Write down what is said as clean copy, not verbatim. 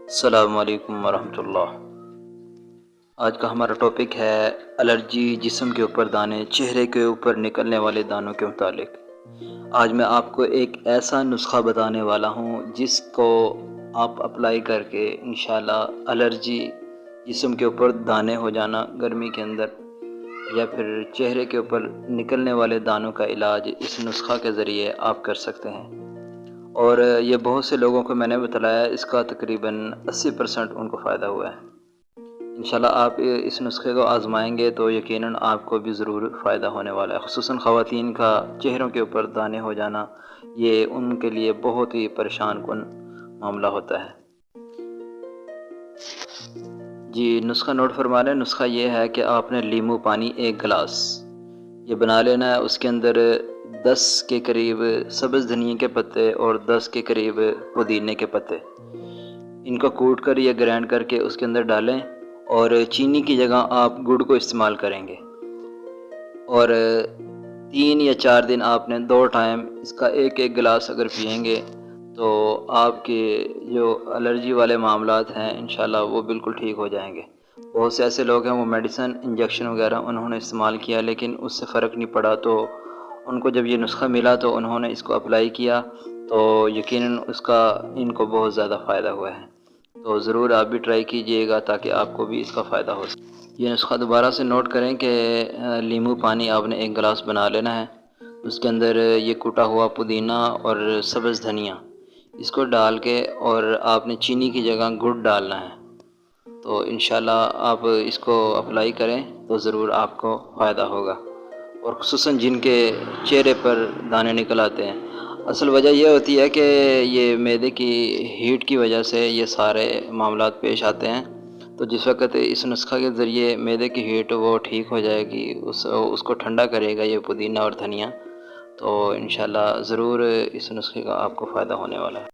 السلام علیکم ورحمۃ اللہ۔ آج کا ہمارا ٹاپک ہے الرجی، جسم کے اوپر دانے، چہرے کے اوپر نکلنے والے دانوں کے متعلق۔ آج میں آپ کو ایک ایسا نسخہ بتانے والا ہوں جس کو آپ اپلائی کر کے انشاءاللہ الرجی، جسم کے اوپر دانے ہو جانا گرمی کے اندر، یا پھر چہرے کے اوپر نکلنے والے دانوں کا علاج اس نسخہ کے ذریعے آپ کر سکتے ہیں۔ اور یہ بہت سے لوگوں کو میں نے بتلایا، اس کا تقریباً 80% ان کو فائدہ ہوا ہے۔ انشاءاللہ آپ اس نسخے کو آزمائیں گے تو یقیناً آپ کو بھی ضرور فائدہ ہونے والا ہے۔ خصوصاً خواتین کا چہروں کے اوپر دانے ہو جانا، یہ ان کے لیے بہت ہی پریشان کن معاملہ ہوتا ہے۔ جی نسخہ نوٹ فرما لیں۔ نسخہ یہ ہے کہ آپ نے لیمو پانی 1 گلاس یہ بنا لینا ہے، اس کے اندر 10 کے قریب سبز دھنیا کے پتے اور 10 کے قریب پودینے کے پتے، ان کو کوٹ کر یا گرینڈ کر کے اس کے اندر ڈالیں، اور چینی کی جگہ آپ گڑ کو استعمال کریں گے، اور 3 یا 4 دن آپ نے 2 ٹائم اس کا 1 گلاس اگر پئیں گے تو آپ کے جو الرجی والے معاملات ہیں انشاءاللہ وہ بالکل ٹھیک ہو جائیں گے۔ بہت سے ایسے لوگ ہیں وہ میڈیسن، انجیکشن وغیرہ انہوں نے استعمال کیا لیکن اس سے فرق نہیں پڑا، تو ان کو جب یہ نسخہ ملا تو انہوں نے اس کو اپلائی کیا تو یقیناً اس کا ان کو بہت زیادہ فائدہ ہوا ہے۔ تو ضرور آپ بھی ٹرائی کیجئے گا تاکہ آپ کو بھی اس کا فائدہ ہو سکے۔ یہ نسخہ دوبارہ سے نوٹ کریں کہ لیمو پانی آپ نے 1 گلاس بنا لینا ہے، اس کے اندر یہ کوٹا ہوا پودینہ اور سبز دھنیا اس کو ڈال کے، اور آپ نے چینی کی جگہ گڑ ڈالنا ہے، تو انشاءاللہ آپ اس کو اپلائی کریں تو ضرور آپ کو فائدہ ہوگا۔ اور خصوصاً جن کے چہرے پر دانے نکل آتے ہیں، اصل وجہ یہ ہوتی ہے کہ یہ معدے کی ہیٹ کی وجہ سے یہ سارے معاملات پیش آتے ہیں، تو جس وقت اس نسخہ کے ذریعے معدے کی ہیٹ وہ ٹھیک ہو جائے گی، اس کو ٹھنڈا کرے گا یہ پودینہ اور دھنیا، تو انشاءاللہ ضرور اس نسخے کا آپ کو فائدہ ہونے والا ہے۔